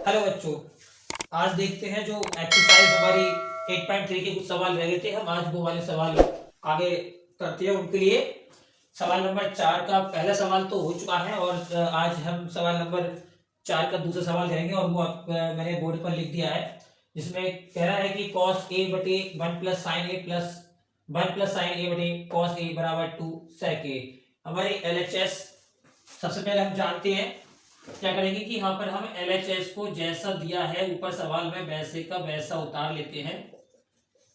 Hello बच्चों, आज देखते हैं जो एक्सरसाइज हमारी 8.3 के कुछ सवाल रह गए थे। हम आज वो वाले सवाल आगे करते हैं। उनके लिए सवाल नंबर 4 का पहला सवाल तो हो चुका है और आज हम सवाल नंबर 4 का दूसरा सवाल करेंगे और वो मैंने बोर्ड पर लिख दिया है, जिसमें कह रहा है कि cos a बटे 1 plus sign A plus 1 plus sign ए बटे cos a बराबर 2 sec a। हमारी LHS सबसे पहले हम जानते हैं क्या करेंगे कि यहाँ पर हम LHS को जैसा दिया है ऊपर सवाल में वैसे का वैसा उतार लेते हैं।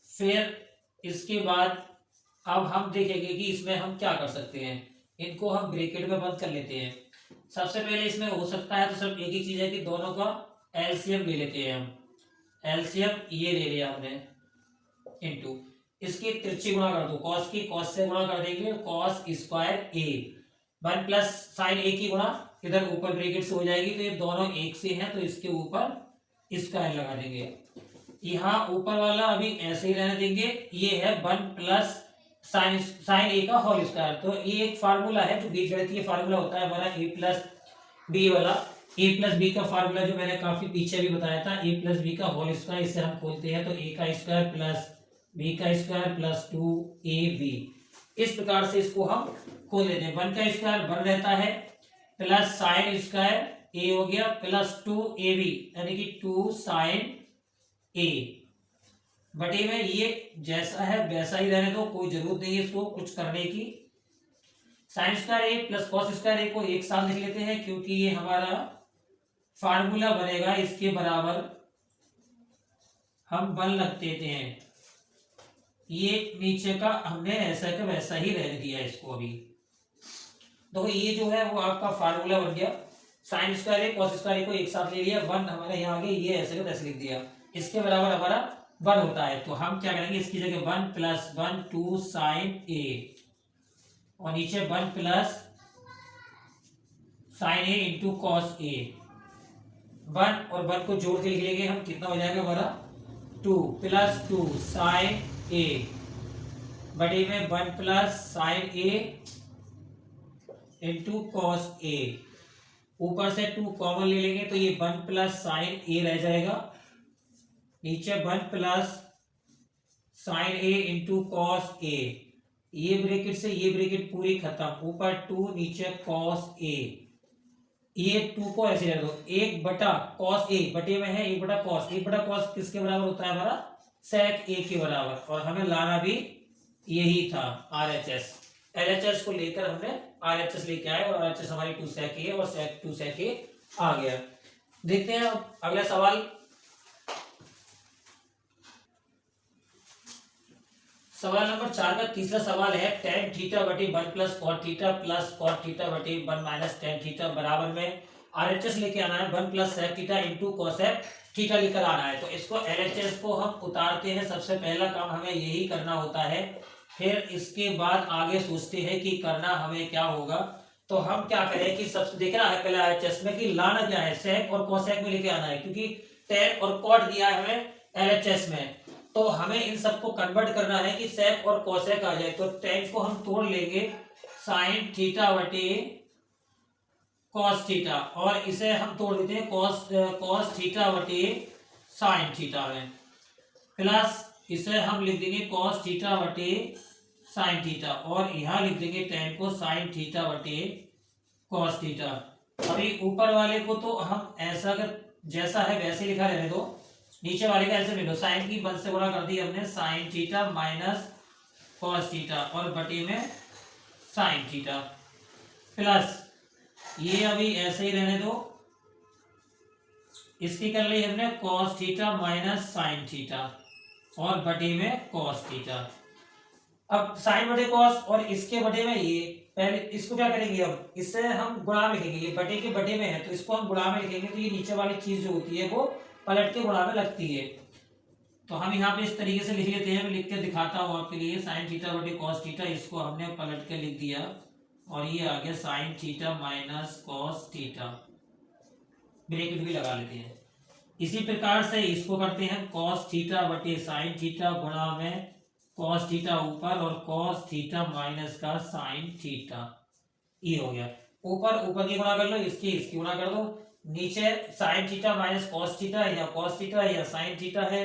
फिर इसके बाद अब हम देखेंगे कि इसमें हम क्या कर सकते हैं। इनको हम ब्रैकेट में बंद कर लेते हैं। सबसे पहले इसमें हो सकता है तो सिर्फ एक ही चीज है कि दोनों का एलसीएम ले लेते हैं। हम एलसीएम ये ले लिया हमने इनटू इसकी तिरछी गुणा कर दो, कॉस की कॉस से गुणा कर देंगे, कॉस स्क्वायर ए 1 प्लस साइन ए की गुणा इधर ऊपर ब्रैकेट से हो जाएगी, तो ये दोनों एक से हैं तो इसके ऊपर स्क्वायर लगा देंगे। यहाँ ऊपर वाला अभी ऐसे ही रहने देंगे। ये है 1 प्लस साइन ए का होल स्क्वायर। तो ये एक फार्मूला है जो बीजगणितीय फार्मूला होता है हमारा ए प्लस बी वाला। ए प्लस बी का फार्मूला जो मैंने काफी पीछे भी बताया था, ए प्लस बी का होल स्क्वायर। इसे हम खोलते हैं तो ए का स्क्वायर प्लस बी का स्क्वायर प्लस 2ab। इस प्रकार से इसको हम खोल लेते हैं। 1 का स्क्वायर 1 रहता है प्लस साइन स्क्वायर ए हो गया प्लस 2ab यानी कि 2 साइन ए बटे में ये जैसा है वैसा ही रहने दो, कोई जरूरत नहीं है इसको कुछ करने की। Sign square A plus cos square ए को एक साथ लिख लेते हैं क्योंकि ये हमारा फार्मूला बनेगा। इसके बराबर हम 1 रख देते हैं। ये नीचे का हमने ऐसा का वैसा ही रहने दिया इसको। अभी तो ये जो है वो आपका फार्मूला बन गया। साइन स्क्वायर ए कॉस स्क्वायर ए को एक साथ ले लिया, 1 हमारे यहाँ आगे, ये ऐसे का वैसे लिख दिया। इसके बराबर हमारा 1 होता है तो हम क्या करेंगे, इसकी जगह 1 प्लस 1 2 साइन ए और नीचे 1 plus sign A into cos A. 1 और 1 को जोड़ के लिख लेंगे हम, कितना हो जाएगा हमारा 2 प्लस 2 साइन ए बटे में 1 plus sign A into cos A. ऊपर से 2 कॉमन ले लेंगे तो ये 1 प्लस साइन ए रह जाएगा। नीचे 1 plus sign A into cos A. ये ब्रैकेट से ये ब्रैकेट पूरी खत्म, ऊपर 2 नीचे कॉस ए। ये 2 को ऐसे रख दो, 1 बटा कॉस ए बटे में है 1 बटा कॉस। 1 बटा कॉस किसके बराबर होता है हमारा, सेक ए के बराबर। और हमें लाना भी यही था RHS। LHS को लेकर हमने RHS लेके आए और RHS हमारी 2 सेक ए और सेक 2 सेक ए आ गया। देखते हैं अगला सवाल। सवाल नंबर 4 का तीसरा सवाल है tan थीटा बटे 1 plus cot theta plus cot theta बटे 1 माइनस tan थीटा बराबर में RHS लेके आना है 1 plus sec theta into cosec theta लेकर आना है। तो इसको LHS को हम उतारते हैं। सबसे पहला काम हमें यही करना होता है, फिर इसके बाद आगे सोचते हैं कि करना हमें क्या होगा। तो हम क्या करें कि सबसे देखना है पहले RHS में कि लाना क्या है, सेक और कोसेक में लेके आना है, क्योंकि tan और कॉट दिया है हमें LHS में, तो हमें इन सबको कन्वर्ट करना है कि सेक और कोसेक आ जाए। तो tan को हम तोड़ लेंगे साइन थीटा बटे कॉस थीटा और इसे हम तोड़ देते हैं कॉस थीटा बटे साइन थीटा में, प्लस इसे हम लिख देंगे कॉस थीटा बटे साइन थीटा और यहाँ लिख देंगे tan को साइन थीटा बटे कॉस थीटा। अभी ऊपर वाले को तो हम ऐसा जैसा है वैसे लिखा रहने दो, नीचे वाले का ऐसे ले लो। साइन की 1 से गुणा कर दी हमने, sign theta minus cos theta और बटे में साइन थीटा, प्लस ये अभी ऐसे ही रहने दो। इसकी कर ली हमने cos theta minus sine theta और बटे में कॉस थीटा। अब साइन बटे कॉस और इसके बटे में ये, पहले इसको क्या करेंगे, अब इससे हम गुणा में लिखेंगे। ये बटे के बटे में है तो इसको हम गुणा में लिखेंगे, तो ये नीचे वाली चीज जो होती है वो पलट के गुणा में लगती है। तो हम यहाँ पे इस तरीके से लिख लेते हैं। मैं लिख के दिखाता हूँ आपके लिए। साइन थीटा बटे कॉस थीटा, इसको हमने पलट के लिख दिया और ये आ गया sign theta minus cos theta. Bracket भी लगा लेते हैं। इसी प्रकार से इसको करते हैं कॉस थीटा बटे साइन थीटा गुणा में कॉस थीटा ऊपर और कॉस थीटा माइनस का साइन थीटा। ये हो गया। ऊपर ऊपर की गुणा कर लो, इसकी गुणा कर दो। नीचे sign theta minus cos theta है, या कॉस थीटा है, या साइन थीटा है,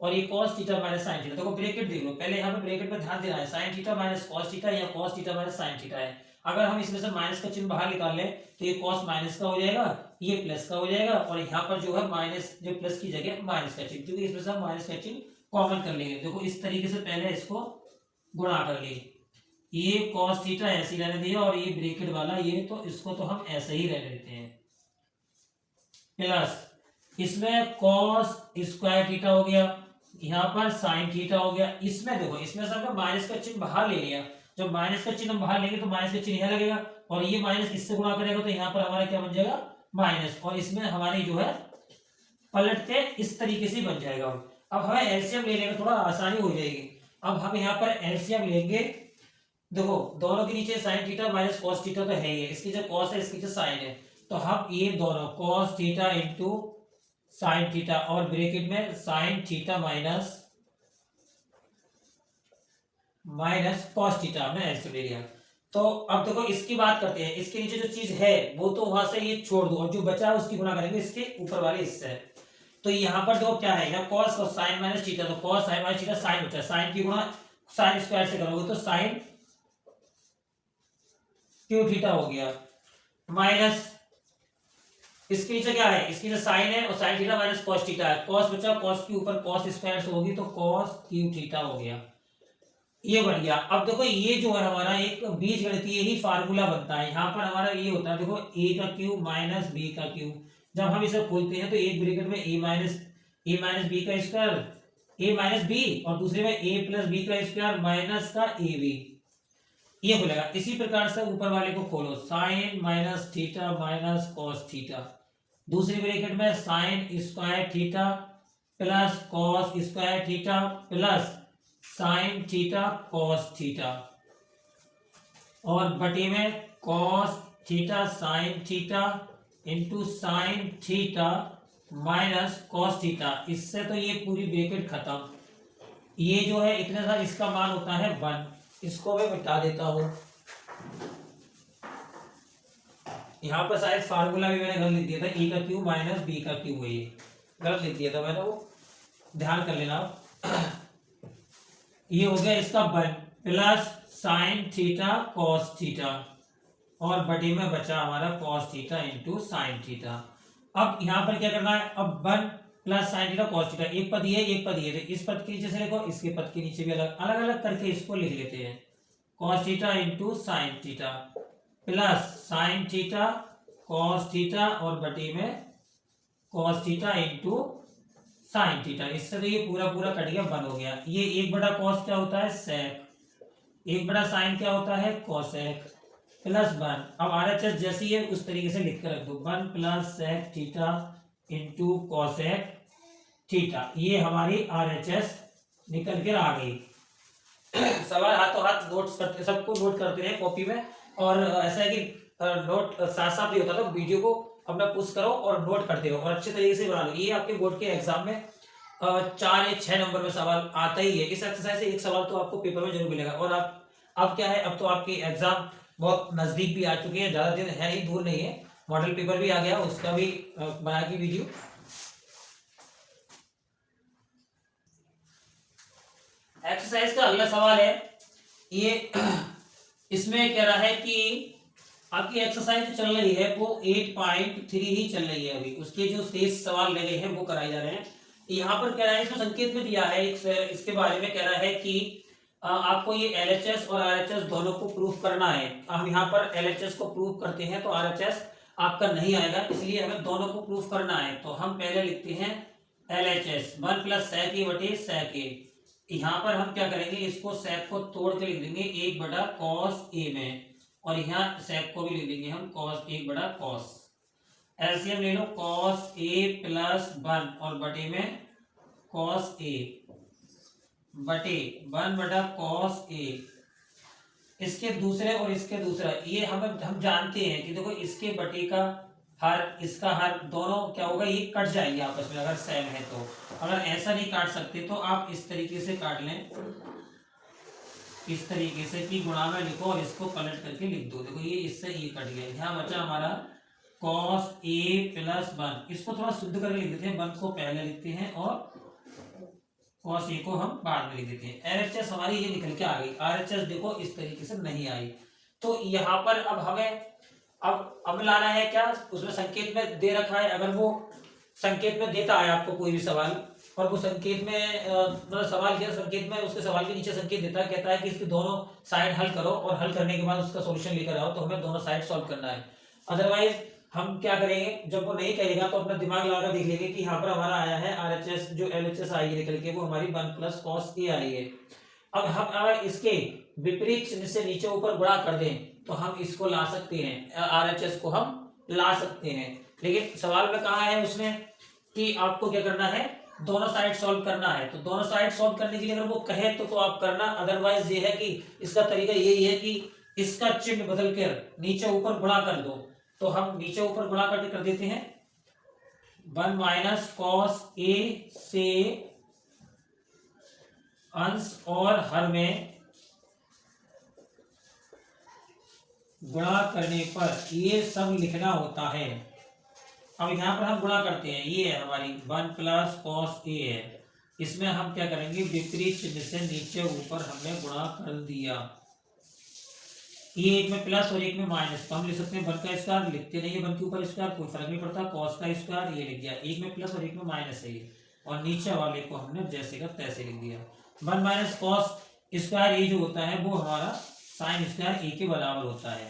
और ये cos theta minus sine theta. देखो ब्रैकेट देख लो, पहले यहाँ पे ब्रैकेट में ध्यान देना है, sign theta minus cos theta या cos theta minus sine theta है। अगर हम इसमें से माइनस का चिन्ह बाहर निकाल लें तो ये cos माइनस का हो जाएगा, ये प्लस का हो जाएगा, और यहाँ पर जो है माइनस, जो प्लस की जगह माइनस का चिन्ह, क्योंकि इसमें से हम माइनस का चिन्ह कॉमन कर लेंगे। देखो इस तरीके से पहले इसको गुणा कर लेंगे, ये cos थीटा ऐसे ही रहने दिया, और ये ब्रैकेट वाला ये, तो इसको तो हम ऐसे ही रहने देते हैं, प्लस इसमें cos स्क्वायर थीटा हो गया, यहाँ पर साइन थीटा हो गया। इसमें देखो, इसमें से हमने माइनस का चिन्ह बाहर ले लिया, जब माइनस का चिन्ह हम बाहर लेंगे तो माइनस का चिन्ह यहाँ लगेगा, और ये माइनस इससे गुणा करेगा तो यहाँ पर हमारा क्या बन जाएगा, माइनस, और इसमें हमारी जो है पलट के इस तरीके से बन जाएगा। अब हमें एलसीएम लेने में थोड़ा आसानी हो जाएगी। अब हम यहाँ पर एलसीएम लेंगे, देखो दोनों के नीचे sign theta minus cos theta तो है ही, इसकी जो कॉस है इसकी जो साइन है, तो हम ये दोनों cos theta into sine theta, और ब्रैकेट में sign theta minus cos theta हमने एलसीएम ले लिया। तो अब देखो इसकी बात करते हैं, इसके नीचे जो चीज है वो तो वहां से ये छोड़ दो, और जो बचा है उसकी गुणा करेंगे इसके ऊपर वाले हिस्से। तो यहाँ पर देखो क्या है, यहाँ कॉस और साइन माइनस थीटा, तो cos sine minus theta sine बचा, साइन की गुणा साइन स्क्वायर से करोगे तो साइन क्यू थीटा हो गया, माइनस इसके नीचे क्या है, इसकी जो साइन है और sign theta minus cos theta है, कॉस बचा, कॉस के ऊपर कॉस स्क्वायर से होगी तो कॉस क्यू थीटा हो गया, ये बन गया। अब देखो ये जो है हमारा एक बीजगणितीय ही फार्मूला बनता है, यहाँ पर हमारा ये होता है, देखो a का क्यूब माइनस बी का क्यूब, जब हम इसे खोलते हैं तो एक ब्रैकेट में a माइनस बी का स्क्वायर, a माइनस बी, और दूसरे में a प्लस बी का स्क्वायर माइनस का ए बी, ये खुलेगा। इसी प्रकार से ऊपर वाले को खोलो, sine minus theta minus cos theta, दूसरी ब्रैकेट में sine square theta plus cos square theta plus sine theta cos theta, और बटे में cos theta sine theta into sine theta minus cos theta. इससे तो ये पूरी ब्रैकेट खत्म, ये जो है इतने सारा इसका मान होता है 1, इसको मैं मिटा देता हूं। यहाँ पर शायद फार्मूला भी मैंने गलत लिख दिया था, ए का क्यूब माइनस बी का क्यूब है, ये गलत लिख दिया था मैंने, वो ध्यान कर लेना। ये हो गया इसका 1 plus sine theta cos theta, और बटे में बचा हमारा cos theta into sine theta. अब यहाँ पर क्या करना है, अब 1 plus sine theta cos theta, एक पद ये एक पद ये, इस पद के नीचे से लिखो, इसके पद के नीचे भी अलग अलग अलग करके इसको लिख लेते हैं, cos theta into sine theta plus sine theta cos theta, और बटे में cos theta into sine theta. इससे तो ये पूरा पूरा कट गया, 1 हो गया। ये 1 बटा कॉस क्या होता है, सेक, 1 बटा साइन क्या होता है, कोसेक, प्लस 1। अब आरएचएस जैसी है उस तरीके से लिख कर रख दो, 1 plus sec theta into cosec theta, ये हमारी आरएचएस निकल कर आ गई। सवाल हाथों हाथ नोट्स करते, सबको नोट करते रहे कॉपी में, और ऐसा है कि नोट साथ साथ भी होता था, वीडियो को अपना पुश करो और नोट करते रहो और अच्छे तरीके से बना लो। ये आपके बोर्ड के एग्जाम में 4 या 6 नंबर में सवाल आता ही है। इस एक्सरसाइज से एक सवाल तो आपको पेपर में जरूर मिलेगा। और आप अब क्या है, अब तो आपके एग्जाम बहुत नजदीक भी आ चुके हैं, ज्यादा दिन है नहीं, दूर नहीं है, मॉडल पेपर भी आ गया, उसका भी बना के वीडियो। एक्सरसाइज का अगला सवाल है ये, इसमें कह रहा है कि आपकी एक्सरसाइज जो चल रही है वो 8.3 ही चल रही है अभी, उसके जो शेष सवाल लगे हैं वो कराए जा रहे हैं। यहाँ पर कह रहा है, इसमें संकेत में दिया है इसके बारे में, कह रहा है कि आपको ये LHS और RHS दोनों को प्रूफ करना है। हम यहाँ पर LHS को प्रूफ करते हैं तो RHS आपका नहीं आएगा, इसलिए हमें दोनों को प्रूफ करना है। तो हम पहले लिखते हैं LHS 1 प्लस sec a बटे sec a। यहाँ पर हम क्या करेंगे, इसको sec को तोड़ के लिख देंगे 1 बटा cos a में, और यहाँ sec को भी लिख देंगे हम cos 1 बटा cos। एलसीएम ले लो, cos a प्लस 1 और बटे में cos a बटे 1 बटा cos a। इसके दूसरे और इसके दूसरा, ये हम जानते हैं कि देखो इसके बटे का हर, इसका हर, दोनों क्या होगा, ये कट जाएंगे आपस में अगर सेम है तो। अगर ऐसा नहीं काट सकते तो आप इस तरीके से काट लें, इस तरीके से कि गुणा में लिखो और इसको पलट करके लिख दो। देखो ये इससे ये कट गया, यहाँ बचा हमारा कॉस ए प्लस 1, इसको थोड़ा शुद्ध करके लिख देते हैं, 1 को पहले लिखते हैं और कॉस ए को हम बाद में लिख देते हैं। एलएचएस हमारी ये निकल के आ गई। आरएचएस देखो इस तरीके से नहीं आई। तो यहाँ पर अब हमें अब लाना है क्या, उसमें संकेत में दे रखा है, अगर वो संकेत में देता है आपको कोई भी सवाल और वो संकेत में मतलब सवाल किया, संकेत में उसके सवाल के नीचे संकेत देता है, कहता है कि इसकी दोनों साइड हल करो और हल करने के बाद उसका सॉल्यूशन लेकर आओ, तो हमें दोनों साइड सॉल्व करना है। अदरवाइज हम क्या करेंगे, जब वो नहीं कहेगा तो अपना दिमाग लगाकर देख लेंगे कि यहाँ पर हमारा आया है आरएचएस, जो एलएचएस आई है निकल के वो हमारी 1 प्लस कॉस ए आई है। अब हम अगर इसके विपरीत चिन्ह से नीचे ऊपर गुणा कर दें तो हम इसको ला सकते हैं, आरएचएस को हम ला सकते हैं। लेकिन सवाल में कहा है उसने कि आपको क्या करना है, दोनों साइड सॉल्व करना है। तो दोनों साइड सॉल्व करने के लिए अगर वो कहे तो आप करना, अदरवाइज ये है कि इसका तरीका यही है कि इसका चिन्ह बदल कर नीचे ऊपर गुणा कर दो। तो हम नीचे ऊपर गुणा करके कर देते हैं, 1 माइनस कॉस ए से अंश और हर में गुणा करने पर ये सब लिखना होता है। अब यहाँ पर हम गुणा करते हैं, ये है हमारी 1 प्लस कॉस ए है, इसमें हम क्या करेंगे, विपरीत चिन्ह से नीचे ऊपर हमने गुणा कर दिया। ये एक में प्लस और एक में माइनस, तो हम लिख सकते हैं 1 का स्क्वायर, लिखते नहीं है 1 के ऊपर स्क्वायर, कोई फर्क नहीं पड़ता, कॉस का स्क्वायर ये लिख दिया, एक में प्लस और एक में माइनस है ये, और नीचे वाले को हमने जैसे का तैसे लिख दिया। 1 माइनस कॉस स्क्वायर ये जो होता है वो हमारा साइन स्क्वायर ए के बराबर होता है।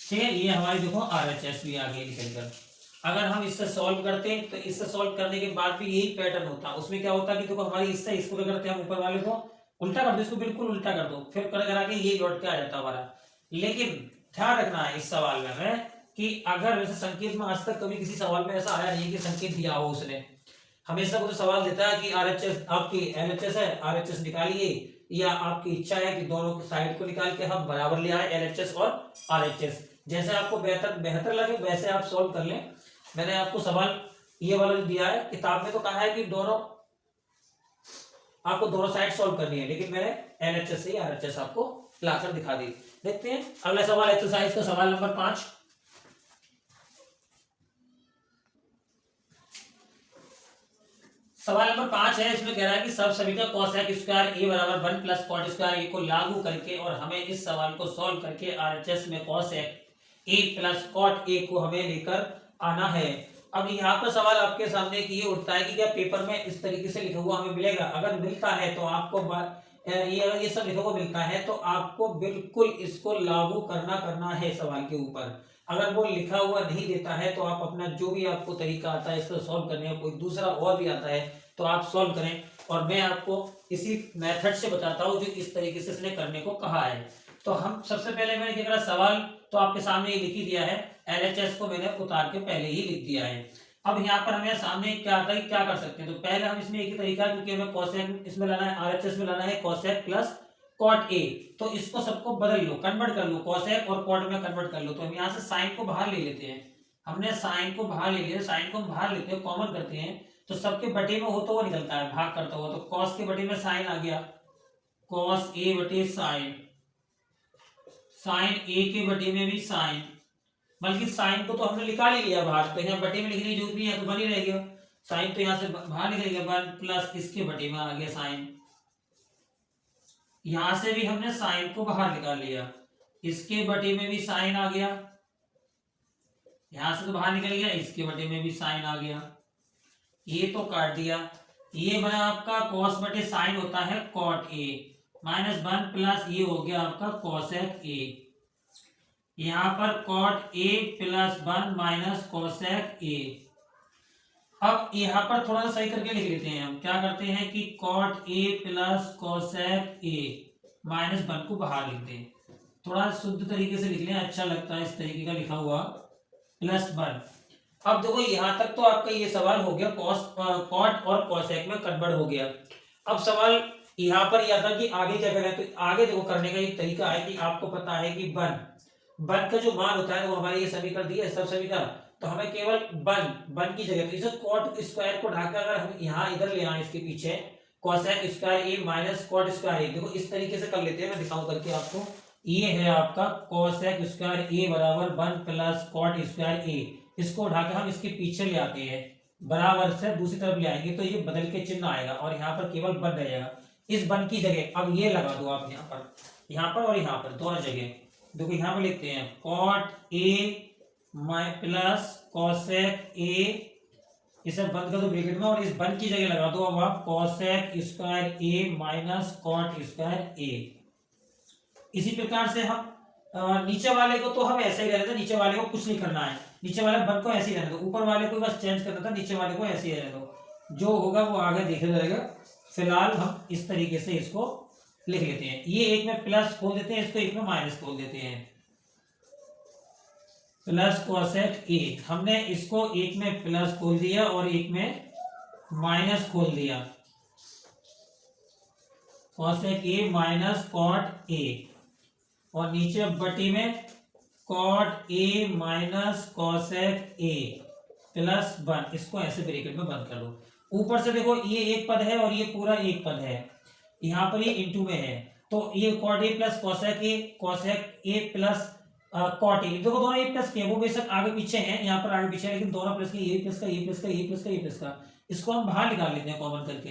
ठीक है, ये हमारी देखो आरएचएस भी आ गई निकल कर। अगर हम इससे सॉल्व करते तो इससे सॉल्व करने के बाद भी यही पैटर्न होता, उसमें क्या होता कि देखो हमारी इससे इसको क्या करते हैं, हम ऊपर वाले को उल्टा कर दो, इसको बिल्कुल उल्टा कर दो, फिर कर करा के ये लौट के आ जाता हमारा। लेकिन ध्यान रखना है इस सवाल में है कि अगर वैसे संकेत में आज तक कभी किसी सवाल में ऐसा आया नहीं कि संकेत दिया हो उसने, हमेशा वो सवाल देता है कि आरएचएस आपकी एलएचएस है, आरएचएस निकालिए, या आपकी इच्छा है कि दोनों की साइड को निकाल के हम बराबर ले आए एलएचएस और आरएचएस, जैसे आपको बेहतर लगे वैसे आप सॉल्व कर लें। मैंने आपको सवाल ये वाला जो दिया है किताब में तो कहा है कि आपको दोनों साइड सॉल्व करनी है, लेकिन मैंने एलएचएस से आरएचएस आपको लाकर दिखा दी। देखते हैं अगला सवाल, एक्सरसाइज का सवाल नंबर 5। सवाल नंबर 5 है, इसमें कह रहा है कि सब सभी का कोसेक स्क्वायर ए बराबर 1 प्लस कॉट स्क्वायर ए को लागू करके और हमें इस सवाल को सॉल्व करके आरएचएस में cosec A plus cot A को हमें लेकर आना है। अब यहाँ पर सवाल आपके सामने कि ये उठता है कि क्या पेपर में इस तरीके से लिखा हुआ हमें मिलेगा, अगर मिलता है तो आपको ये सब लिखा हुआ मिलता है तो आपको बिल्कुल इसको लागू करना है सवाल के ऊपर। अगर वो लिखा हुआ नहीं देता है तो आप अपना जो भी आपको तरीका आता है इसको सॉल्व करने का, कोई दूसरा और भी आता है तो आप सॉल्व करें, और मैं आपको इसी मेथड से बताता हूँ जो इस तरीके से इसने करने को कहा है। तो हम सबसे पहले मैंने क्या करा, सवाल तो आपके सामने लिख ही दिया है, एलएचएस को मैंने उतार के पहले ही लिख दिया है। अब यहाँ पर हमें सामने क्या आता है, क्या कर सकते हैं, तो पहले हम इसमें एक ही तरीका, क्योंकि हमें कोसेक इसमें लाना है, आरएचएस में लाना है कोसेक प्लस कॉट ए, तो इसको सबको बदल लो, कन्वर्ट कर लो, कोसेक और कॉट में कन्वर्ट कर लो। तो हम यहाँ से साइन को बाहर ले लेते हैं, हमने साइन को बाहर ले लिया, साइन को हम बाहर लेते हैं, कॉमन करते हैं, तो सबके बटे में होता हुआ निकलता है, भाग करता हुआ, तो कॉस के बटे में साइन आ गया, कॉस ए बटे साइन, साइन ए के बटे में भी साइन, बल्कि साइन को तो हमने निकाल ही लिया बाहर, तो यहाँ बटे में लिखने की जरूरत नहीं है, तो बनी रहेगा साइन, तो यहाँ से बाहर निकल गया 1 प्लस इसके बटे में आ गया साइन, यहां से भी हमने साइन को बाहर निकाल लिया, इसके बटे में भी साइन आ गया, यहां से तो बाहर निकल गया, इसके बटे में भी साइन आ गया, ये तो काट दिया, ये बना आपका कॉस बटे साइन होता है कॉट ए, माइनस 1 प्लस ये हो गया आपका कोसेक ए, यहां पर cot A plus 1 minus cosec A. अब यहाँ पर थोड़ा सा सही करके लिख लेते हैं, हम क्या करते हैं कि cot A plus cosec A minus 1 को बाहर लिखते हैं, थोड़ा शुद्ध तरीके से लिख लें, अच्छा लगता है इस तरीके का लिखा हुआ, प्लस 1। अब देखो यहाँ तक तो आपका ये सवाल हो गया, कॉट और कोसेक में कन्वर्ट हो गया। अब सवाल यहाँ पर यह था कि आगे क्या करें, तो आगे देखो करने का एक तरीका है कि आपको पता है कि 1 का जो मान होता है वो हमारे ये समीकरण दिया है, सब समीकरण, तो हमें केवल 1 की जगह, तो इसे कॉट स्क्वायर को ढाकर अगर हम यहाँ इधर ले आए, इसके पीछे कोसेक स्क्वायर ए माइनस कॉट स्क्वायर ए, देखो इस तरीके से कर लेते हैं, मैं दिखाऊं करके आपको, ये है आपका cosec स्क्वायर ए बराबर 1 प्लस कॉट स्क्वायर ए। इसको उठाकर हम इसके पीछे ले आते हैं, बराबर से दूसरी तरफ ले आएंगे तो ये बदल के चिन्ह आएगा और यहाँ पर केवल 1 रहेगा। इस 1 की जगह अब ये लगा दो आप यहाँ पर और यहाँ पर दोनों जगह। देखो यहाँ पर लिखते हैं cot A plus cosec A, इसे बंद कर दो ब्रैकेट में और इस 1 की जगह लगा दो अब आप कॉसेक स्क्वायर ए माइनस कॉट स्क्वायर ए। इसी प्रकार से हम नीचे वाले को तो हम ऐसे ही रहने दो, नीचे वाले को कुछ नहीं करना है, नीचे वाले 1 को ऐसे ही रहने दो, ऊपर वाले को बस चेंज करना था, नीचे वाले को ऐसे ही रहने दो, जो होगा वो आगे देखा जाएगा। फिलहाल हम इस तरीके से इसको लिख लेते हैं, ये एक में प्लस खोल देते हैं, इसको एक में माइनस खोल देते हैं। प्लस कॉसेक ए, हमने इसको एक में प्लस खोल दिया और एक में माइनस खोल दिया, cosec A minus cot A, और नीचे बटी में cot A minus cosec A plus 1, इसको ऐसे ब्रैकेट में बंद कर दो। ऊपर से देखो ये एक पद है और ये पूरा एक पद है, यहाँ पर ये इंटू में है, तो ये cot A plus cosec A plus cot A, देखो दोनों एक प्लस के, वो बेशक आगे पीछे हैं, यहाँ पर आगे पीछे है, लेकिन दोनों प्लस के, ये प्लस का ये प्लस का ये प्लस का ये प्लस का, इसको हम बाहर निकाल लेते हैं कॉमन करके,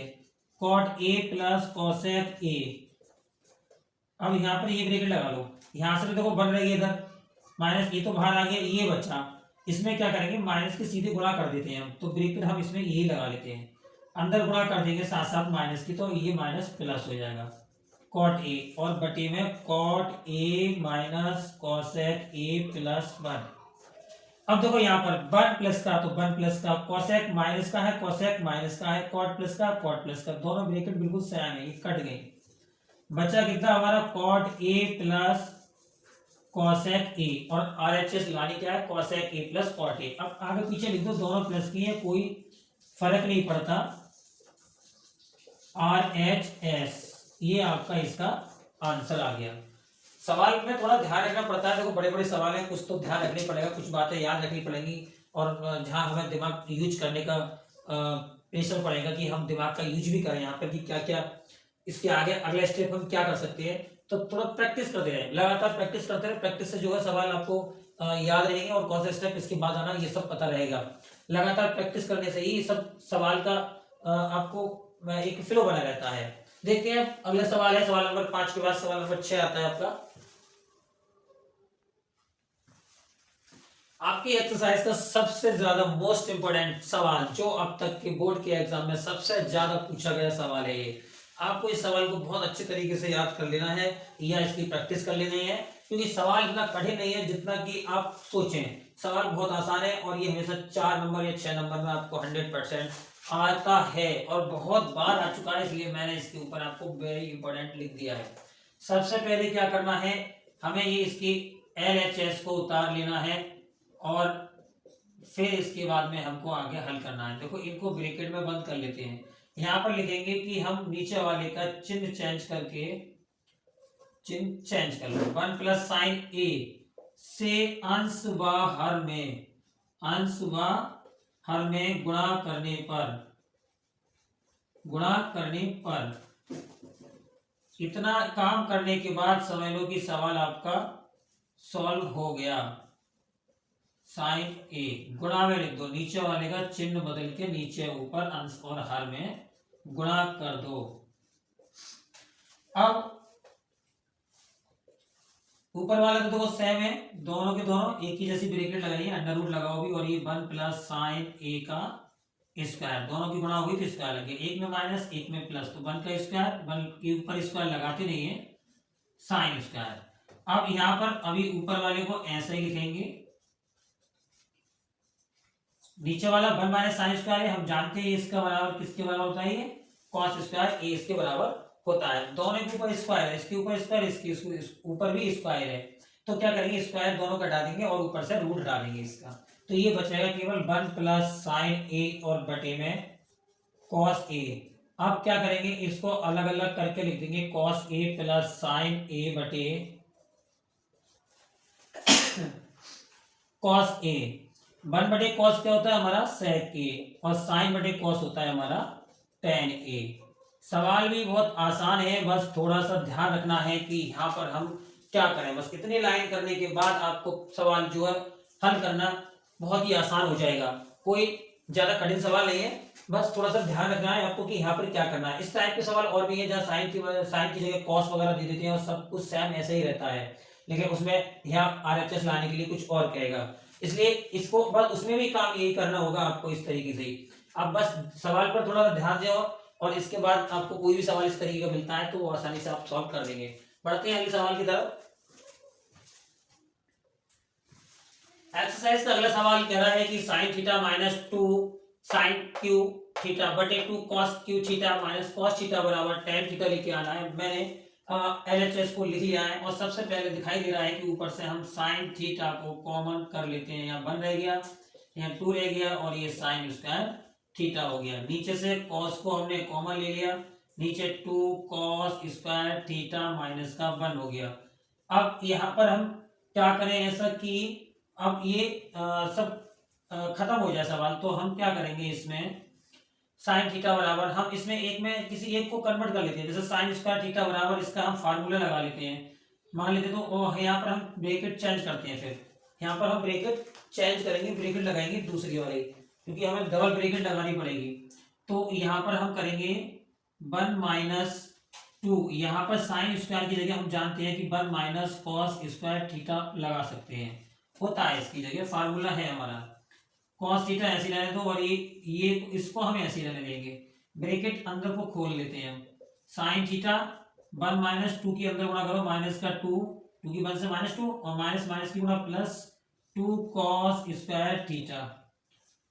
cot A plus cosec A. अब यहाँ पर ये ब्रैकेट लगा लो, यहाँ से देखो बढ़ रही है इधर माइनस, ये तो बाहर आ गया, ये बचा, इसमें क्या करेंगे माइनस के सीधे गुणा कर देते हैं हम, तो ब्रैकेट हम इसमें यही लगा लेते हैं, अंदर गुणा कर देंगे साथ साथ माइनस की, तो ये माइनस प्लस हो जाएगा कॉट ए, और बटे में cot A minus cosec A plus 1। अब देखो यहाँ पर 1 प्लस का तो 1 प्लस का, कॉसेक माइनस का है कॉसेक माइनस का है, कॉट प्लस का कॉट प्लस का, दोनों ब्रैकेट बिल्कुल सेम है, ये कट गई, बचा कितना हमारा cot A plus cosec A, और RHS यानी क्या है cosec A plus cot A. अब आगे पीछे लिख दो, दोनों प्लस की है, कोई फर्क नहीं पड़ता, RHS, ये आपका इसका आंसर आ गया। सवाल में थोड़ा ध्यान रखना पड़ता है, देखो बड़े बड़े सवाल हैं, कुछ तो ध्यान रखनी पड़ेगा, कुछ बातें याद रखनी पड़ेंगी, और जहां हमें दिमाग यूज करने का प्रेशर पड़ेगा कि हम दिमाग का यूज भी करें यहाँ पर, कि क्या क्या इसके आगे अगला स्टेप हम क्या कर सकते हैं, तो थोड़ा प्रैक्टिस करते रहे, लगातार प्रैक्टिस करते रहे, प्रैक्टिस से जो है सवाल आपको याद रहेंगे और कौन सा स्टेप इसके बाद आना ये सब पता रहेगा। लगातार प्रैक्टिस करने से ही सब सवाल का आपको एक फ्लो बना रहता है। देखते हैं अगला सवाल है, सवाल नंबर 5 के बाद सवाल नंबर 6 आता है आपका। आपकी एक्सरसाइज का सबसे ज्यादा मोस्ट इंपोर्टेंट सवाल, जो अब तक के बोर्ड के एग्जाम में सबसे ज्यादा पूछा गया सवाल है ये। आपको इस सवाल को बहुत अच्छे तरीके से याद कर लेना है या इसकी प्रैक्टिस कर लेनी है, क्योंकि सवाल इतना कठिन नहीं है जितना कि आप सोचें। सवाल बहुत आसान है और ये हमेशा 4 नंबर या 6 नंबर में आपको 100% आता है और बहुत बार आ चुका है, इसलिए मैंने इसके ऊपर आपको वेरी इंपॉर्टेंट लिख दिया है। सबसे पहले क्या करना है, हमें ये इसकी LHS को उतार लेना है और फिर इसके बाद में हमको आगे हल करना है। देखो इनको ब्रैकेट में बंद कर लेते हैं, यहाँ पर लिखेंगे कि हम नीचे वाले का चिन्ह चेंज करके, चिन्ह चेंज कर लो, 1 प्लस साइन ए से अंश व हर में, अंश व हर में गुणा करने पर इतना काम करने के बाद समझ लो कि सवाल आपका सॉल्व हो गया। साइन ए गुणा में लिख दो, नीचे वाले का चिन्ह बदल के नीचे ऊपर अंश और हर में गुणा कर दो। अब ऊपर वाला तो देखो सेम है, दोनों के दोनों एक ही जैसी ब्रैकेट लगाई है, अंडर रूट लगाओ भी, और ये 1 प्लस साइन ए का स्क्वायर, दोनों की गुणा हुई तो स्क्वायर लगे, एक में माइनस एक में प्लस, तो 1 का स्क्वायर, 1 के ऊपर स्क्वायर लगाते नहीं है, साइन स्क्वायर। अब यहाँ पर अभी ऊपर वाले को ऐसे ही लिखेंगे, नीचे वाला 1 माइनस साइन स्क्वायर है, हम जानते हैं इसका बराबर किसके बराबर होता है, ये कॉस स्क्वायर ए इसके बराबर होता है। दोनों के ऊपर स्क्वायर है, इसके ऊपर स्क्वायर, इसके ऊपर भी स्क्वायर है, तो क्या करेंगे स्क्वायर दोनों का हटा देंगे और ऊपर से रूट हटा देंगे इसका, तो ये बचेगा केवल 1 प्लस साइन ए और बटे में कॉस ए। अब क्या करेंगे, इसको अलग अलग करके लिख देंगे, कॉस ए प्लस साइन ए बटे कॉस ए। 1 बटे कॉस क्या होता है हमारा सेक ए, और साइन बटे कॉस होता है हमारा टेन ए। सवाल भी बहुत आसान है, बस थोड़ा सा ध्यान रखना है कि यहाँ पर हम क्या करें, बस इतनी लाइन करने के बाद आपको सवाल जो है हल करना बहुत ही आसान हो जाएगा। कोई ज्यादा कठिन सवाल नहीं है, बस थोड़ा सा ध्यान रखना है आपको कि यहाँ पर क्या करना है। इस टाइप के सवाल और भी है जहाँ साइन की जगह कॉस वगैरह दे देते हैं और सब कुछ सेम ऐसे ही रहता है, लेकिन उसमें यहाँ RHS लाने के लिए कुछ और कहेगा, इसलिए इसको बस उसमें भी काम यही करना होगा आपको इस तरीके से ही। आप बस सवाल पर थोड़ा सा ध्यान दें और इसके बाद आपको कोई भी सवाल इस तरीके का मिलता है तो वो आसानी से आप सॉल्व कर देंगे। बढ़ते हैं अगले सवाल की तरफ। एक्सरसाइज का अगला सवाल कह रहा है कि sine theta minus 2 sine cube theta बटे 2 cos cube theta minus cos theta बराबर tan थीटा लेके आना है। मैंने LHS को लिख लिया है और सबसे पहले दिखाई दे रहा है कि ऊपर से हम साइन थीटा को कॉमन कर लेते हैं। यहाँ 1 रह गया, यहाँ 2 रह गया और ये साइन स्क्वायर थीटा हो गया। नीचे से कॉस को हमने कॉमन ले लिया, नीचे 2 कॉस स्क्वायर थीटा माइनस का 1 हो गया। अब यहाँ पर हम क्या करें ऐसा कि अब ये सब खत्म हो जाए सवाल, तो हम क्या करेंगे इसमें साइन थीटा बराबर हम इसमें एक में किसी एक को कन्वर्ट कर लेते हैं, जैसे साइन स्क्वायर थीटा बराबर इसका हम फार्मूला लगा लेते हैं, मान लेते तो यहाँ पर हम ब्रैकेट चेंज करते हैं। फिर यहाँ पर हम ब्रैकेट चेंज करेंगे, ब्रैकेट लगाएंगे दूसरी वाली, क्योंकि हमें डबल ब्रैकेट लगानी पड़ेगी। तो यहाँ पर हम करेंगे 1 माइनस 2, यहाँ पर साइन स्क्वायर की जगह हम जानते हैं कि 1 माइनस कॉस स्क्वायर थीटा लगा सकते हैं, होता है इसकी जगह, फार्मूला है हमारा। कॉस थीटा ऐसे रहने दो और ये इसको हम ऐसे रहने देंगे, ब्रैकेट अंदर को खोल लेते हैं हम। साइन थीटा 1 माइनस 2 के अंदर गुणा करो, माइनस का 2 की 1 से माइनस 2 और माइनस माइनस की गुणा प्लस 2 कॉस स्क्वायर थीटा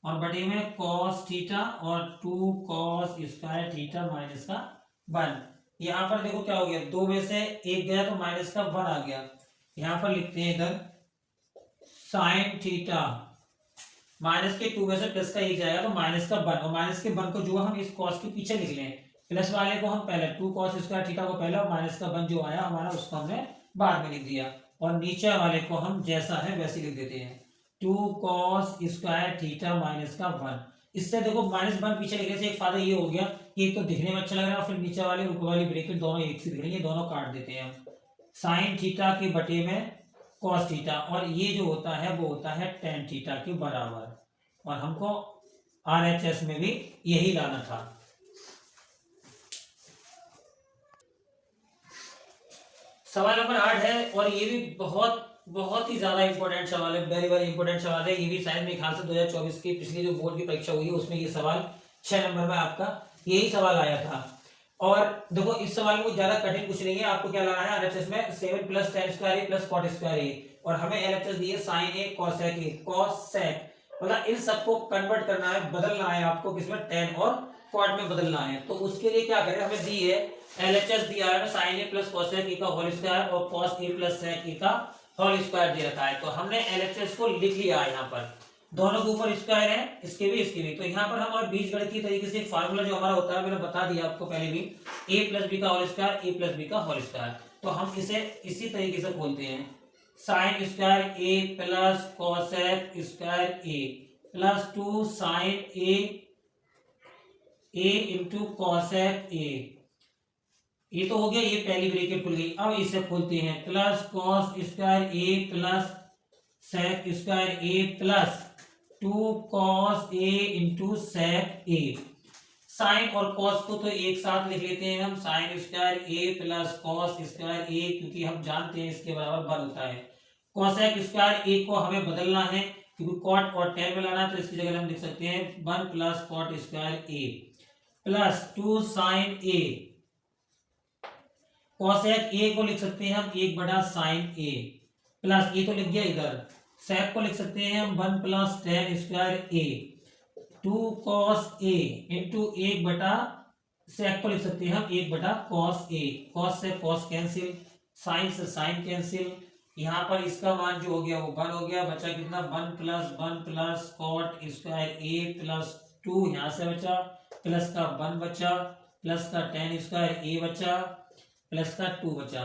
और बटे में कॉस थीटा और 2 कॉस स्क्वायर थीटा माइनस का 1। यहाँ पर देखो क्या हो गया, 2 में से 1 गया तो माइनस का 1 आ गया। यहाँ पर लिखते हैं इधर साइन थीटा माइनस के 2 में से प्लस का 1 जाएगा तो माइनस का 1 और माइनस के 1 को जो हम इस कॉस के पीछे लिख लें, प्लस वाले को हम पहले 2 कॉस स्क्वायर थीटा को पहले और माइनस का 1 जो आया हमारा उसको हमने बाद में लिख दिया और नीचे वाले को हम जैसा है वैसे लिख देते हैं 2 कॉस स्क्वायर थीटा माइनस का 1। इससे देखो माइनस 1 पीछे लिखने से एक फायदा ये हो गया कि एक तो दिखने में अच्छा लग रहा है और फिर नीचे वाले ऊपर वाली ब्रैकेट दोनों एक से दिख रही है, दोनों काट देते हैं हम। साइन थीटा के बटे में कॉस थीटा और ये जो होता है वो होता है tan थीटा के बराबर, और हमको RHS में भी यही लाना था। सवाल नंबर 8 है और ये भी बहुत ही ज्यादा इंपॉर्टेंट सवाल है, वेरी वेरी इंपॉर्टेंट सवाल है। ये भी शायद मेरे ख्याल से 2024 की पिछली जो बोर्ड की परीक्षा हुई है उसमें ये सवाल 6 नंबर में आपका यही सवाल आया था। और देखो इस सवाल में ज्यादा कठिन कुछ नहीं है, आपको क्या लाना है RHS में 7 plus tan square A plus cot square A और हमें LHS दिए sine A cosec A cosec, मतलब इन सबको कन्वर्ट करना है, बदलना है आपको किसमें tan और कॉट में बदलना है। तो उसके लिए क्या करें, हमें दी है LHS दिया है sine A plus cosec A का होल स्क्वायर और cos A plus sec A का होल स्क्वायर दे रखा है। तो हमने LHS को लिख लिया है, यहाँ पर दोनों के ऊपर स्क्वायर है, इसके भी। तो यहाँ पर हम और बीजगणितीय तरीके से फार्मूला जो हमारा होता है मैंने बता दिया आपको पहले भी, a प्लस बी का whole square A plus B का होल स्क्वायर। तो हम इसे इसी तरीके से खोलते हैं, sine square A plus cosec square A plus 2 sine A into cosec A. ये तो हो गया, ये पहली ब्रैकेट खुल गई। अब इसे खोलते हैं plus cos square A plus sec square A plus 2 cos A into sec A. Sign और कॉस को तो एक साथ लिख लेते हैं हम, sign square A plus cos square ए, क्योंकि हम जानते हैं इसके बराबर 1 होता है। कॉसेक स्क्वायर ए को हमें बदलना है क्योंकि कॉट और tan में लाना है, तो इसकी जगह हम लिख सकते हैं 1 plus cot square A plus 2 sine A. Cosec A को लिख सकते हैं हम 1 साइन ए प्लस ये तो लिख गया इधर, सेक को लिख सकते हैं हम 1 plus tan square A 2 cos A into 1 सेक को लिख सकते हैं हम 1 कॉस ए। कॉस से कॉस कैंसिल, साइन से साइन कैंसिल, यहाँ पर इसका मान जो हो गया वो 1 हो गया, बचा कितना 1 plus cot square A plus 2 यहाँ से बचा, प्लस का 1 बचा, प्लस का tan स्क्वायर ए बचा, प्लस का 2 बचा,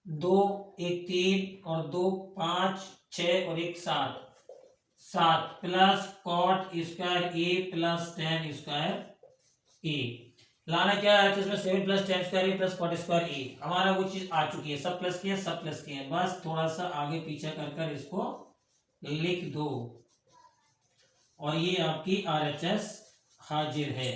2 1 3 और 2 5 6 और 1 7 7 plus cot square A plus tan square ए। लाना क्या है इसमें 7 plus ten square A plus 40 square ए, हमारा वो चीज आ चुकी है, सब प्लस किया सब प्लस किया, बस थोड़ा सा आगे पीछे कर इसको लिख दो और ये आपकी RHS हाजिर है।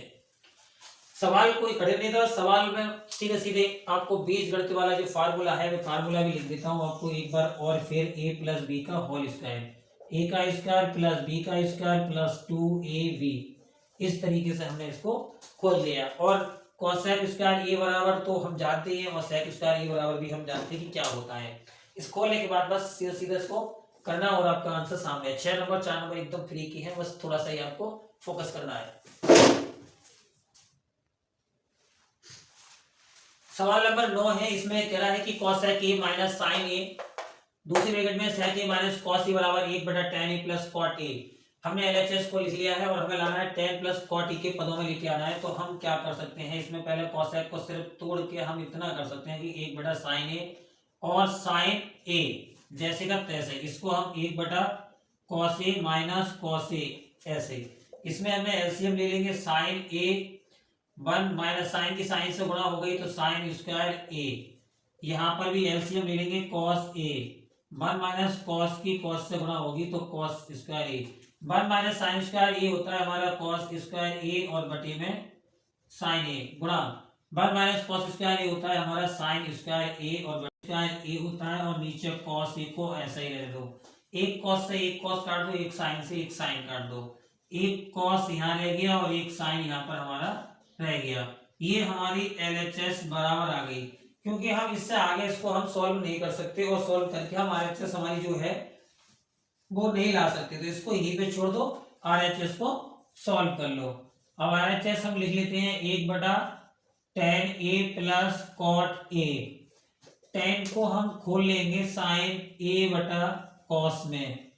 सवाल कोई कठिन नहीं था, सवाल में सीधे सीधे आपको बीजगणित वाला जो फार्मूला है वो फार्मूला भी लिख देता हूँ आपको एक बार और फिर a प्लस बी का होल स्क्वायर, a का स्क्वायर प्लस b का स्क्वायर प्लस 2ab, इस तरीके से हमने इसको खोल लिया। और कोसेक स्क्वायर a बराबर तो हम जानते हैं और सेक स्क्वायर a बराबर भी हम जानते हैं कि क्या होता है। इस खोलने के बाद बस सीधा सीधा इसको करना और आपका आंसर सामने है। 6 नंबर 4 नंबर एकदम फ्री की है, बस थोड़ा सा ही आपको फोकस करना है। सवाल नंबर 9 है, इसमें कह रहा है कि cosec a minus sine a, दूसरी ब्रैकेट में sec a minus cos a बराबर 1/tan a plus cot a। हमने LHS को लिख लिया है और हमें लाना है tan प्लस कॉट a के पदों में लेके आना है। तो हम क्या कर सकते हैं, इसमें पहले कोसेक को सिर्फ तोड़ के हम इतना कर सकते हैं कि 1/sin a और sin a जैसे का तैसे, इसको हम 1/cos a minus cos a ऐसे। इसमें हमें एलसीएम ले लेंगे, sin a 1 माइनस साइन की साइन से गुणा हो गई तो साइन स्क्वायर a, यहाँ पर भी एलसीएम ले लेंगे cos a 1 माइनस कॉस की कॉस से गुणा होगी तो cos square a, 1 minus sine square a होता है हमारा cos स्क्वायर a और बटे में साइन a गुणा 1 माइनस कॉस स्क्वायर a होता है हमारा साइन स्क्वायर a और बटे स्क्वायर a होता है और नीचे cos a को ऐसा ही रहने दो, एक cos से एक cos काट दो, एक साइन से एक साइन काट दो, एक cos यहाँ रह गया और एक साइन यहाँ पर हमारा रह गया। ये हमारी LHS बराबर आ गई, क्योंकि हम इससे आगे इसको हम सॉल्व नहीं कर सकते और सॉल्व करके हम RHS हमारी जो है वो नहीं ला सकते, तो इसको यहीं पे छोड़ दो, RHS को सॉल्व कर लो। अब RHS हम लिख लेते हैं 1/tan a plus cot a, tan को हम खोल लेंगे sin a बटा cos में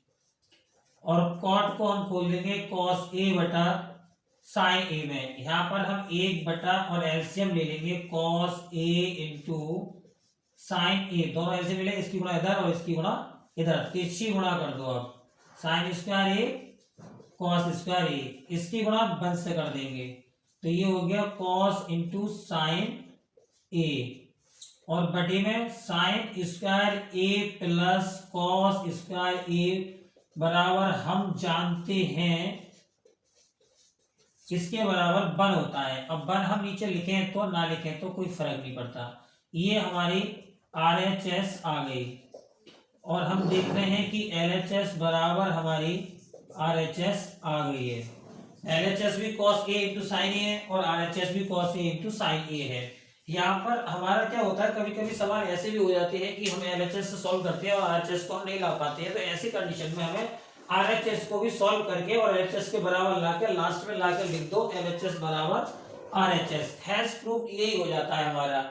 और cot को हम खोल देंगे cos a बटा साइन ए में। यहां पर हम 1 और एलसीएम ले लेंगे cos a इंटू साइन ए, दोनों एलसीएम ले लेंगे, इसकी गुणा इधर और इसकी गुणा इधर, तिरछी गुणा कर दो। अब साइन स्क्वायर ए cos स्क्वायर ए, इसकी गुणा 1 से कर देंगे तो ये हो गया cos इंटू साइन ए और बटे में sine square A plus cos square ए बराबर हम जानते हैं इसके बराबर 1 होता है। अब 1 हम नीचे लिखें तो ना लिखें तो कोई फर्क नहीं पड़ता। ये हमारी RHS आ गई और हम देख रहे हैं कि LHS बराबर हमारी RHS आ गई है। LHS भी cos a इंटू साइन ए है और RHS भी cos a इंटू साइन ए है। यहाँ पर हमारा क्या होता है, कभी कभी सवाल ऐसे भी हो जाते हैं कि हम LHS से सॉल्व करते हैं और RHS को हम नहीं ला पाते हैं, तो ऐसी कंडीशन में हमें RHS को भी सॉल्व करके और LHS के बराबर लाके लास्ट में लाके लिख दो LHS बराबर RHS, हैज प्रूव्ड, यही हो जाता है हमारा।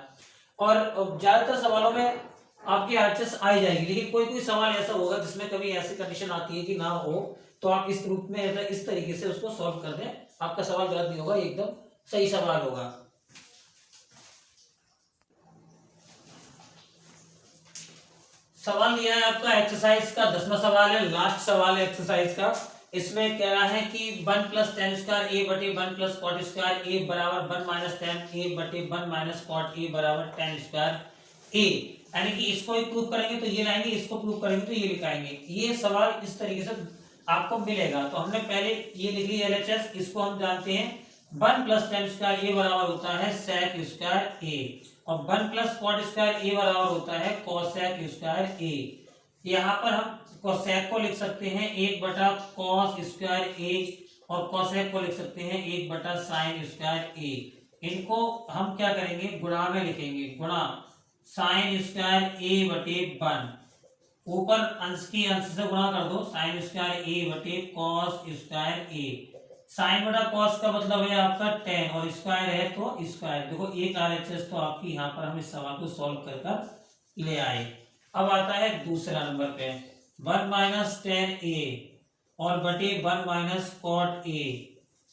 और ज्यादातर सवालों में आपकी RHS आ ही जाएगी, लेकिन कोई कोई सवाल ऐसा होगा जिसमें कभी ऐसी कंडीशन आती है कि ना हो, तो आप इस रूप में इस तरीके से उसको सॉल्व कर दें, आपका सवाल गलत नहीं होगा, एकदम सही सवाल होगा। सवाल लिया है आपका एक्सरसाइज का 10वां सवाल है, लास्ट सवाल है एक्सरसाइज का। इसमें कह रहा है कि 1 प्लस टेन स्क्वायर ए बटे 1 प्लस कॉट स्क्वायर ए बराबर 1 माइनस टेन ए बटे 1 माइनस कॉट ए बराबर टेन स्क्वायर ए, यानी कि इसको एक प्रूव करेंगे तो ये लाएंगे, इसको प्रूव करेंगे तो ये लिखाएंगे। ये सवाल इस तरीके से आपको मिलेगा। तो हमने पहले ये लिख लिया LHS, इसको हम जानते हैं 1 प्लस टेन स्क्वायर ए बराबर होता है सेक स्क्वायर ए और 1 प्लस कॉट स्क्वायर ए बराबर होता है कोसेक स्क्वायर ए। यहाँ पर हम कोसेक को लिख सकते हैं 1/cos स्क्वायर ए और कोसेक को लिख सकते हैं 1/sin स्क्वायर ए। इनको हम क्या करेंगे, गुणा में लिखेंगे, गुणा sin स्क्वायर ए बटे 1, ऊपर अंश की अंश से गुणा कर दो, sin स्क्वायर ए बटे cos स्क्वायर ए। साइन बटा कॉस का मतलब है आपका tan और स्क्वायर है तो स्क्वायर। देखो एक RHS तो आपकी यहाँ पर हम इस सवाल को सॉल्व कर ले आए। अब आता है दूसरा नंबर पे 1 माइनस टेन ए और बटे 1 माइनस कॉट ए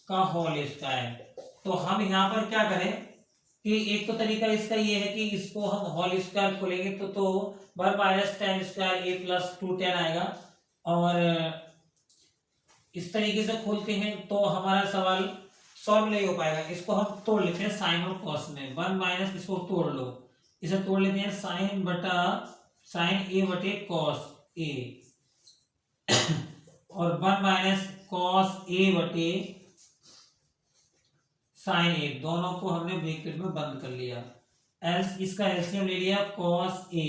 का होल स्क्वायर। तो हम यहाँ पर क्या करें कि एक तो तरीका इसका ये है कि इसको हम होल स्क्वायर खोलेंगे तो 1 minus ten square A plus 2 आएगा और इस तरीके से खोलते हैं तो हमारा सवाल सॉल्व नहीं हो पाएगा। इसको हम तोड़ लेते हैं साइन और कॉस में। 1 माइनस, इसको तोड़ लो, इसे तोड़ लेते हैं साइन ए बटे कॉस ए, और 1 माइनस कॉस ए बटे साइन ए, दोनों को हमने ब्रैकेट में बंद कर लिया। एल्स इसका एलसीएम ले लिया कॉस ए,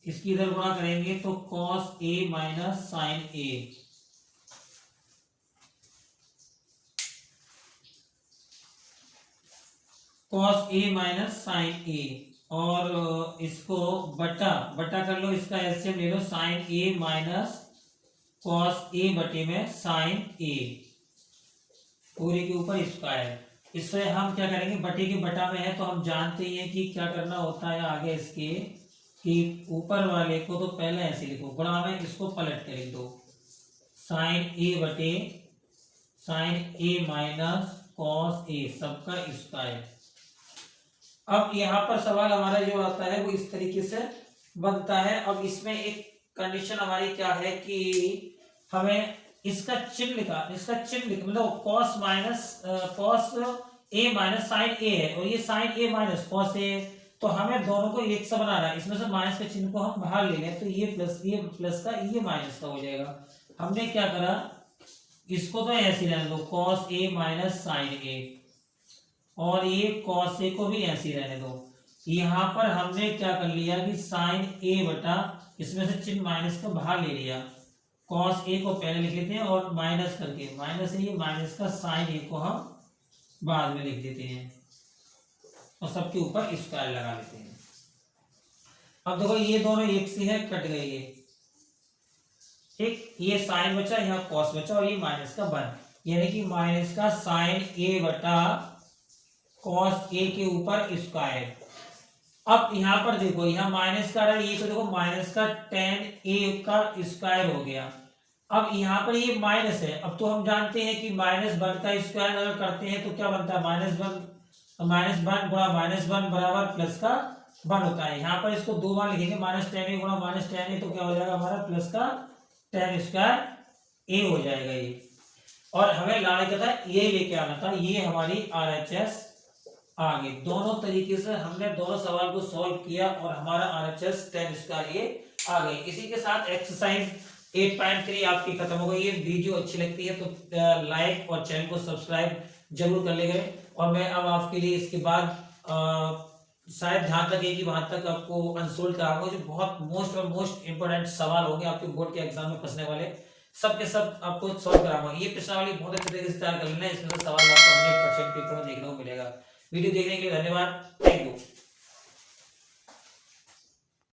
इसकी इधर गुणा करेंगे तो cos A minus sign A, cos A minus sign ए, और इसको बटा कर लो, इसका एलसीएम ले लो sign A minus cos A बटे में साइन ए, पूरे के ऊपर स्क्वायर। इससे हम क्या करेंगे, बटे के बटा में है तो हम जानते ही हैं कि क्या करना होता है आगे इसके, कि ऊपर वाले को तो पहले ऐसे लिखो, गुणा में इसको पलट के लिख दो, साइन ए बटे sign A minus cos A सबका स्क्वायर। अब यहाँ पर सवाल हमारा जो आता है वो इस तरीके से बनता है। अब इसमें एक कंडीशन हमारी क्या है कि हमें इसका चिन्ह मतलब कॉस ए माइनस साइन ए है, और ये sign A minus cos A, तो हमें दोनों को एक सा बनाना है। इसमें से माइनस के चिन्ह को हम बाहर ले लें तो ये प्लस का ये माइनस का हो जाएगा। हमने क्या करा, इसको तो ऐसे रहने दो कॉस ए माइनस साइन ए, और ये कॉस ए को भी ऐसे रहने दो। यहाँ पर हमने क्या कर लिया कि साइन ए बटा, इसमें से चिन्ह माइनस का बाहर ले लिया, कॉस ए को पहले लिख लेते हैं और माइनस करके, माइनस ये माइनस का साइन ए को हम बाद में लिख देते हैं, और सबके ऊपर स्क्वायर लगा लेते हैं। अब देखो ये दोनों एक से है, कट गई ये, ठीक, ये साइन बचा, यहाँ कॉस बचा, और ये माइनस का 1, यानी कि माइनस का साइन ए बटा कॉस ए के ऊपर स्क्वायर। अब यहाँ पर देखो, यहाँ माइनस का रहा, ये तो देखो माइनस का tan ए का स्क्वायर हो गया। अब यहाँ पर ये माइनस है, अब तो हम जानते हैं कि -1 का स्क्वायर अगर करते हैं तो क्या बनता है, -1 गुणा -1 बराबर प्लस का 1 होता है। यहाँ पर इसको 2 बार लिखेंगे, -tan ए गुणा -tan ए, तो क्या हो जाएगा हमारा प्लस का tan स्क्वायर ए हो जाएगा ये। और हमें लाने का था, ये लेके आना था, ये हमारी RHS आ गई। दोनों तरीके से हमने दोनों सवाल को सॉल्व किया और हमारा RHS tan स्क्वायर ये आ गई। इसी के साथ एक्सरसाइज 8.3 आपकी खत्म हो गई। ये वीडियो अच्छी लगती है तो लाइक और चैनल को सब्सक्राइब जरूर कर लेंगे। और मैं अब आपके लिए इसके बाद शायद जहां तक है कि वहां तक आपको अनसोल्व कराऊंगा, जो बहुत मोस्ट इंपोर्टेंट सवाल होंगे आपके बोर्ड के एग्जाम में फंसने वाले, सब के सब आपको सॉल्व कराऊंगा। ये प्रश्नावली बहुत अच्छे तरीके से तैयार कर लेना है, इसमें से सवाल आपको 100% पेपर में देखने को मिलेगा। वीडियो देखने के लिए धन्यवाद, थैंक यू।